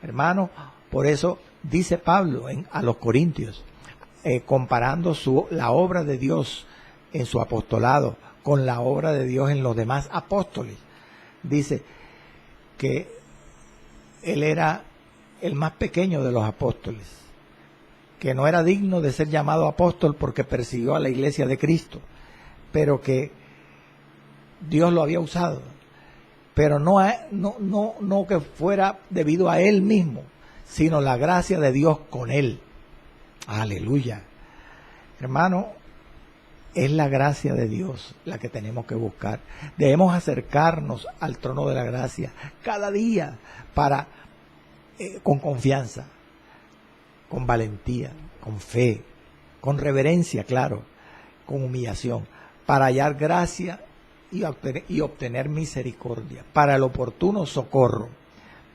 hermano. Por eso dice Pablo a los Corintios, comparando la obra de Dios en su apostolado con la obra de Dios en los demás apóstoles. Dice que él era el más pequeño de los apóstoles, que no era digno de ser llamado apóstol porque persiguió a la iglesia de Cristo, pero que Dios lo había usado, pero no que fuera debido a él mismo, sino la gracia de Dios con él. Aleluya. Hermano, es la gracia de Dios la que tenemos que buscar. Debemos acercarnos al trono de la gracia cada día para con confianza, con valentía, con fe, con reverencia, claro, con humillación, para hallar gracia y obtener misericordia, para el oportuno socorro.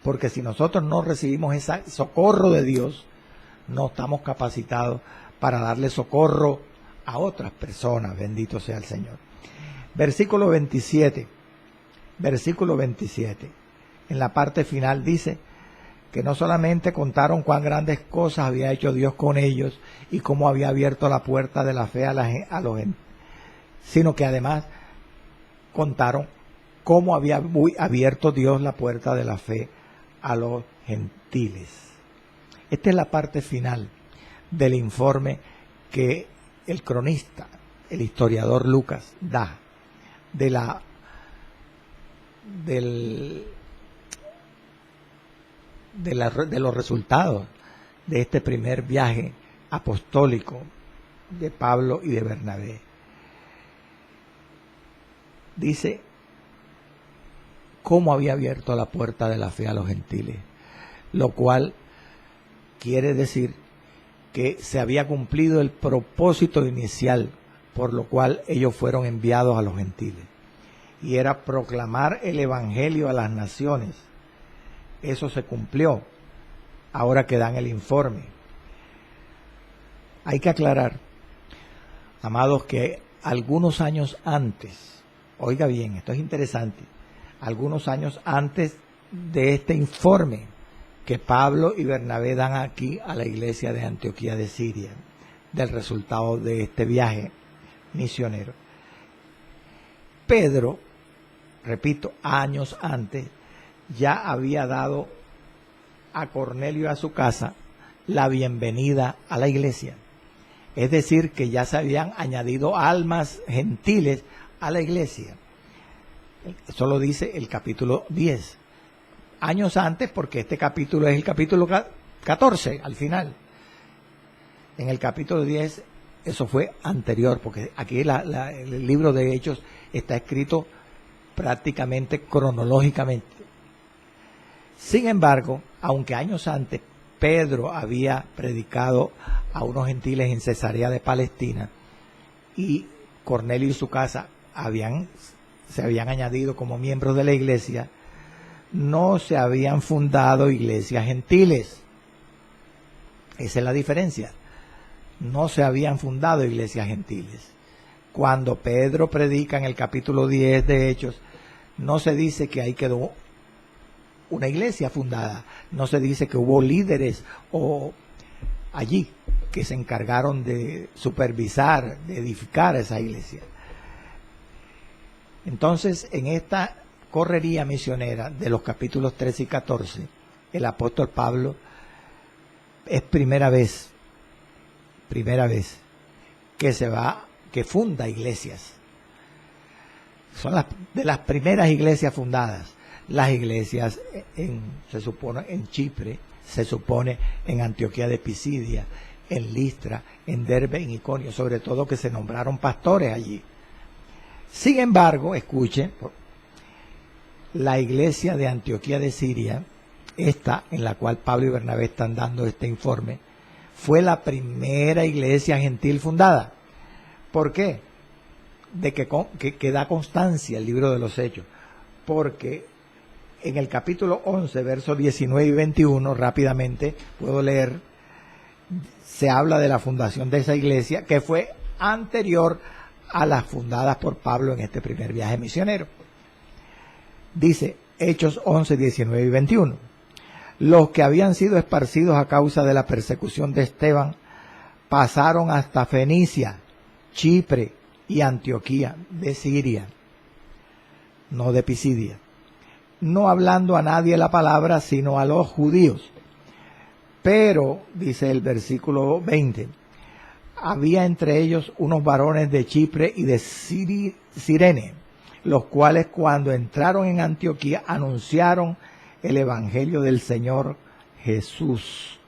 Porque si nosotros no recibimos ese socorro de Dios, no estamos capacitados para darle socorro a otras personas. Bendito sea el Señor. Versículo 27, en la parte final dice que no solamente contaron cuán grandes cosas había hecho Dios con ellos y cómo había abierto la puerta de la fe a los gentiles, sino que además contaron cómo había abierto Dios la puerta de la fe a los gentiles. Esta es la parte final del informe que el cronista, el historiador Lucas, da de los resultados de este primer viaje apostólico de Pablo y de Bernabé. Dice cómo había abierto la puerta de la fe a los gentiles, lo cual quiere decir que se había cumplido el propósito inicial por lo cual ellos fueron enviados a los gentiles, y era proclamar el evangelio a las naciones. Eso se cumplió ahora que dan el informe. Hay que aclarar, amados, que algunos años antes, oiga bien, esto es interesante, algunos años antes de este informe que Pablo y Bernabé dan aquí a la iglesia de Antioquía de Siria, del resultado de este viaje misionero, Pedro, repito, años antes, ya había dado a Cornelio y a su casa la bienvenida a la iglesia. Es decir, que ya se habían añadido almas gentiles a la iglesia. Eso lo dice el capítulo 10. Años antes, porque este capítulo es el capítulo 14, al final. En el capítulo 10, eso fue anterior, porque aquí el libro de Hechos está escrito prácticamente cronológicamente. Sin embargo, aunque años antes Pedro había predicado a unos gentiles en Cesarea de Palestina y Cornelio y su casa se habían añadido como miembros de la iglesia, no se habían fundado iglesias gentiles. Esa es la diferencia. No se habían fundado iglesias gentiles. Cuando Pedro predica en el capítulo 10 de Hechos, no se dice que ahí quedó una iglesia fundada, no se dice que hubo líderes o allí que se encargaron de supervisar, de edificar esa iglesia. Entonces, en esta correría misionera de los capítulos 13 y 14, el apóstol Pablo es primera vez que funda iglesias. Son de las primeras iglesias fundadas. Las iglesias se supone en Chipre, se supone en Antioquía de Pisidia, en Listra, en Derbe, en Iconio, sobre todo que se nombraron pastores allí. Sin embargo, escuchen, la iglesia de Antioquía de Siria, esta en la cual Pablo y Bernabé están dando este informe, fue la primera iglesia gentil fundada. ¿Por qué? De que da constancia el libro de los Hechos. Porque en el capítulo 11, versos 19 y 21, rápidamente puedo leer, se habla de la fundación de esa iglesia que fue anterior a las fundadas por Pablo en este primer viaje misionero. Dice Hechos 11, 19 y 21. Los que habían sido esparcidos a causa de la persecución de Esteban pasaron hasta Fenicia, Chipre y Antioquía de Siria, no de Pisidia, no hablando a nadie la palabra sino a los judíos. Pero, dice el versículo 20, había entre ellos unos varones de Chipre y de Cirene, los cuales cuando entraron en Antioquía anunciaron el evangelio del Señor Jesús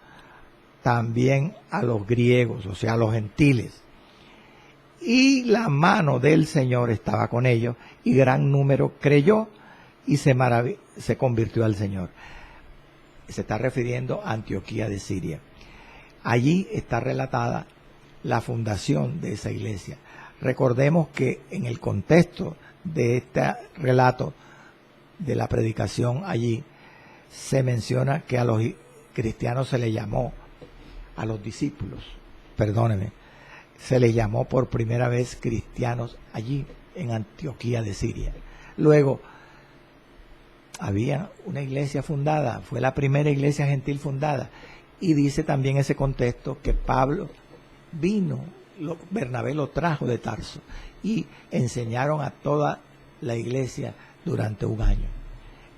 también a los griegos, o sea, a los gentiles. Y la mano del Señor estaba con ellos, y gran número creyó y se convirtió al Señor. Se está refiriendo a Antioquía de Siria. Allí está relatada la fundación de esa iglesia. Recordemos que en el contexto de este relato de la predicación allí, se menciona que a los cristianos se les llamó, a los discípulos, perdónenme, se les llamó por primera vez cristianos allí en Antioquía de Siria. Luego, había una iglesia fundada, fue la primera iglesia gentil fundada, y dice también ese contexto que Pablo vino, Bernabé lo trajo de Tarso, y enseñaron a toda la iglesia durante un año.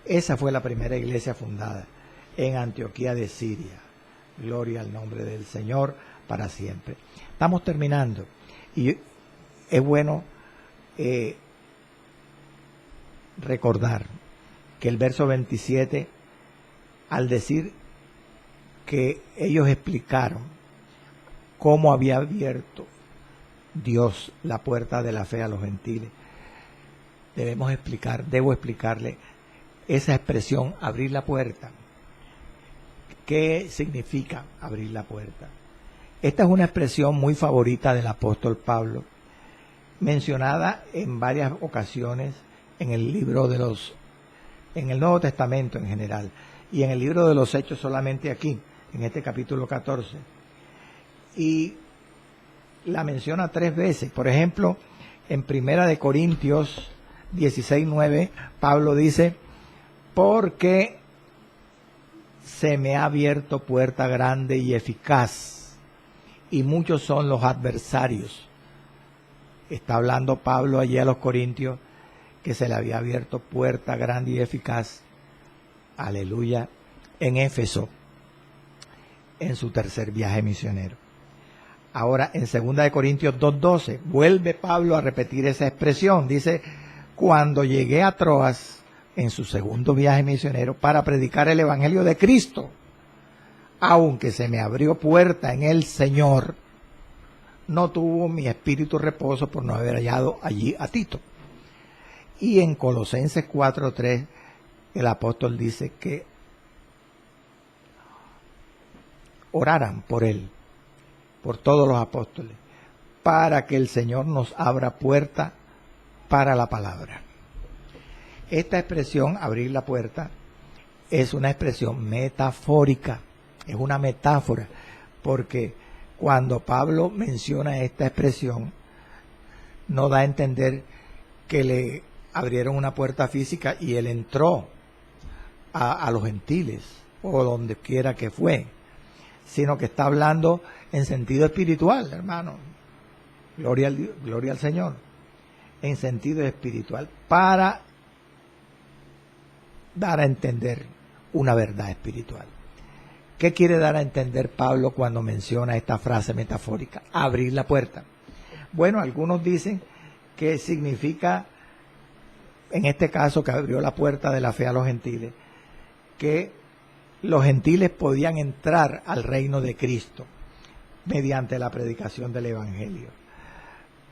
Esa fue la primera iglesia fundada en Antioquía de Siria. Gloria al nombre del Señor para siempre. Estamos terminando y es bueno recordar que el verso 27, al decir que ellos explicaron cómo había abierto Dios la puerta de la fe a los gentiles, debo explicarle esa expresión, abrir la puerta. ¿Qué significa abrir la puerta? Esta es una expresión muy favorita del apóstol Pablo, mencionada en varias ocasiones en el Nuevo Testamento en general, y en el libro de los Hechos solamente aquí, en este capítulo 14. Y la menciona 3 veces. Por ejemplo, en Primera de Corintios 16:9, Pablo dice: porque se me ha abierto puerta grande y eficaz, y muchos son los adversarios. Está hablando Pablo allí a los corintios que se le había abierto puerta grande y eficaz, aleluya, en Éfeso, en su tercer viaje misionero. Ahora, en 2 de Corintios 2:12, vuelve Pablo a repetir esa expresión. Dice: cuando llegué a Troas, en su segundo viaje misionero, para predicar el evangelio de Cristo, aunque se me abrió puerta en el Señor, no tuvo mi espíritu reposo por no haber hallado allí a Tito. Y en Colosenses 4:3, el apóstol dice que oraran por él, por todos los apóstoles, para que el Señor nos abra puerta para la palabra. Esta expresión, abrir la puerta, es una expresión metafórica, es una metáfora, porque cuando Pablo menciona esta expresión, no da a entender que le abrieron una puerta física y él entró a los gentiles, o donde quiera que fue, sino que está hablando en sentido espiritual, hermano. Gloria al Señor. En sentido espiritual, para dar a entender una verdad espiritual. ¿Qué quiere dar a entender Pablo cuando menciona esta frase metafórica? Abrir la puerta. Bueno, algunos dicen que significa, en este caso, que abrió la puerta de la fe a los gentiles, que los gentiles podían entrar al reino de Cristo mediante la predicación del Evangelio.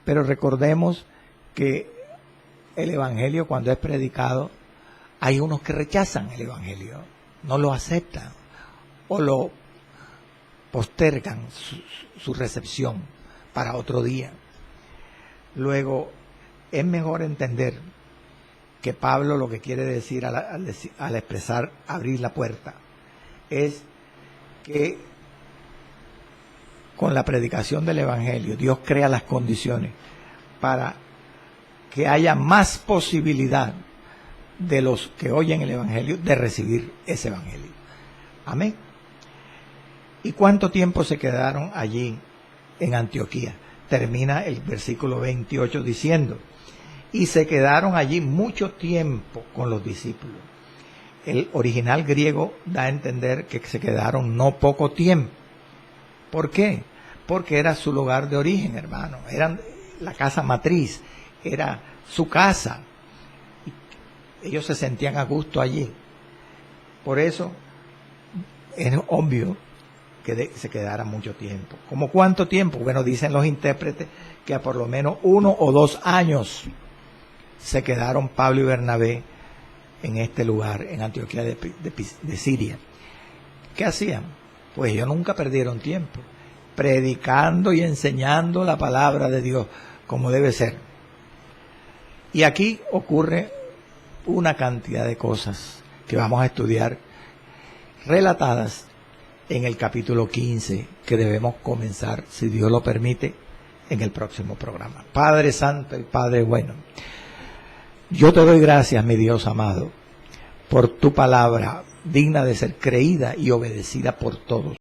Pero recordemos que el Evangelio, cuando es predicado, hay unos que rechazan el Evangelio, no lo aceptan o lo postergan su recepción para otro día. Luego, es mejor entender que Pablo lo que quiere decir al expresar abrir la puerta es que con la predicación del Evangelio Dios crea las condiciones para que haya más posibilidad de los que oyen el Evangelio de recibir ese Evangelio. Amén. ¿Y cuánto tiempo se quedaron allí en Antioquía? Termina el versículo 28 diciendo: y se quedaron allí mucho tiempo con los discípulos. El original griego da a entender que se quedaron no poco tiempo. ¿Por qué? Porque era su lugar de origen, hermano. Era la casa matriz, era su casa. Ellos se sentían a gusto allí. Por eso es obvio que se quedara mucho tiempo. ¿Cómo cuánto tiempo? Bueno, dicen los intérpretes que a por lo menos 1 o 2 años se quedaron Pablo y Bernabé en este lugar, en Antioquía de Siria. ¿Qué hacían? Pues ellos nunca perdieron tiempo, predicando y enseñando la palabra de Dios como debe ser. Y aquí ocurre una cantidad de cosas que vamos a estudiar relatadas en el capítulo 15, que debemos comenzar, si Dios lo permite, en el próximo programa. Padre Santo y Padre bueno, yo te doy gracias, mi Dios amado, por tu palabra digna de ser creída y obedecida por todos.